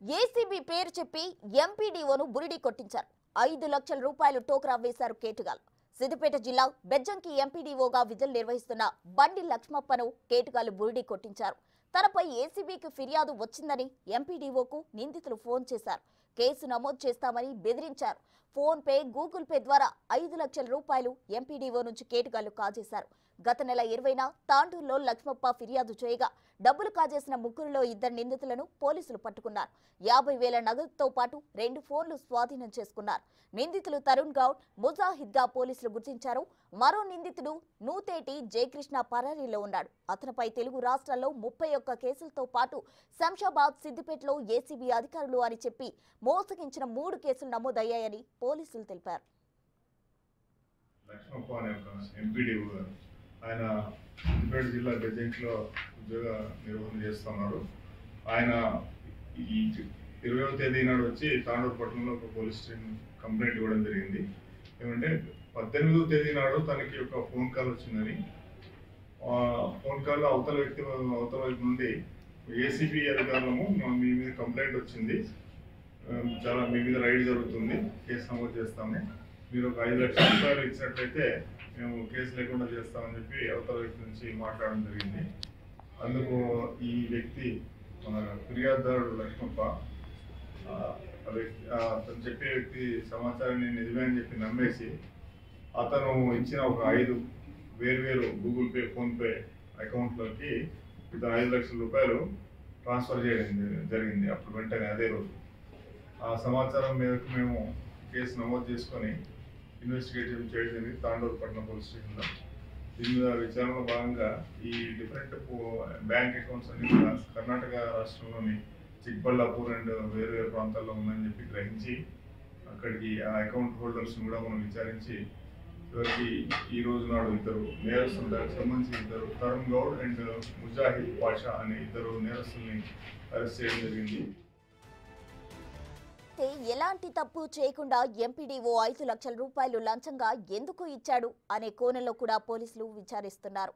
ACB పేరు చెప్పి ఎంపీడీఓను బురిడి కొట్టించారు. 5 లక్షల రూపాయలు టోకరా వేశారు కేటుగాలు. సిద్దిపేట జిల్లా బెజ్జంకి ఎంపీడీఓగా విధులు నిర్వహిస్తున్న బండి లక్ష్మప్పను కేటుగాలు బురిడి కొట్టించారు. తనపై ఏసీబీకి ఫిర్యాదు వచ్చిందని ఎంపీడీఓకు నిందితులు ఫోన్ చేశారు. కేసు నమోదు చేస్తామని బెదిరించారు. ఫోన్ పే, గూగుల్ పే ద్వారా 5 లక్షల రూపాయలు ఎంపీడీఓ నుంచి కేటుగాలు కాజేశారు. గత నెల 20న తాండూరులో లక్ష్మప్ప ఫిర్యాదు చేయగా డబ్బులు కాజేసిన ముగ్గురులో 2 నిందితులను పోలీసులు పట్టుకున్నారు. 50,000 నగదుతో పాటు 2 ఫోన్లు స్వాధీనం చేసుకున్నారు. నిందితులు తరుణ్ గౌడ్, ముజాహిద్ గా పోలీసులు గుర్తించారు. మరో నిందితుడు నూతేటి జయకృష్ణ పరారీలో ఉన్నాడు. అతనిపై తెలుగు రాష్ట్రాల్లో 31 కేసులతో పాటు శంషాబాద్, సిద్దిపేటలో ఏసీబీ అధికారులు అని చెప్పి మోసగించిన 3 కేసులు నమోదయ్యాయని పోలీసులు తెలిపారు. ఆయన సిద్దిపేట జిల్లా బెజ్జంకిలో ఉద్యోగ నిర్వహణ చేస్తున్నారు. ఆయన ఈ 20వ తేదీ నాడు వచ్చి తాండూరు పట్టణంలో ఒక పోలీస్ స్టేషన్ కంప్లైంట్ ఇవ్వడం జరిగింది. ఏమంటే 18వ తేదీ నాడు తనకి ఒక ఫోన్ కాల్ వచ్చిందని, ఫోన్ కాల్ అవతల వైపు నుండి ఏసీబీ అధికారులము మీ మీద కంప్లైంట్ వచ్చింది, చాలా మీ మీద రైడ్ జరుగుతుంది, కేసు నమోదు చేస్తాము, మీరు ఒక 5 లక్షల రూపాయలు ఇచ్చినట్లయితే మేము కేసు లేకుండా చేస్తామని చెప్పి అవతల వ్యక్తి నుంచి మాట్లాడడం జరిగింది. అందుకు ఈ వ్యక్తి మన ఫిర్యాదుదారుడు లక్ష్మప్ప అతను చెప్పే వ్యక్తి సమాచారాన్ని నిజమే అని చెప్పి నమ్మేసి అతను ఇచ్చిన ఒక 5 వేర్వేరు గూగుల్ పే, ఫోన్పే అకౌంట్లోకి ఇతను 5 లక్షల రూపాయలు ట్రాన్స్ఫర్ చేయడం జరిగింది. అప్పుడు వెంటనే అదే రోజు ఆ సమాచారం మేరకు మేము కేసు నమోదు చేసుకొని ఇన్వెస్టిగేషన్ చేయడం జరిగింది తాండూరు పట్టణ పోలీస్ స్టేషన్లో. దీని మీద విచారణలో భాగంగా ఈ డిఫరెంట్ బ్యాంక్ అకౌంట్స్ అన్ని కూడా కర్ణాటక రాష్ట్రంలోని చిక్బళ్ళాపూర్ అండ్ వేరే ప్రాంతాల్లో ఉందని చెప్పి గ్రహించి అక్కడికి ఆ అకౌంట్ హోల్డర్స్ని కూడా మనం విచారించి చివరికి ఈ రోజు నాడు 2 నేరస్తులు, దానికి సంబంధించి 2 తరుణ్ గౌడ్ అండ్ ముజాహిద్ పాషా అనే 2 నేరస్తుల్ని అరెస్ట్ చేయడం జరిగింది. ఎలాంటి తప్పు చేయకుండా ఎంపీడీఓ 5 లక్షల రూపాయలు లంచంగా ఎందుకు ఇచ్చాడు అనే కోణంలో కూడా పోలీసులు విచారిస్తున్నారు.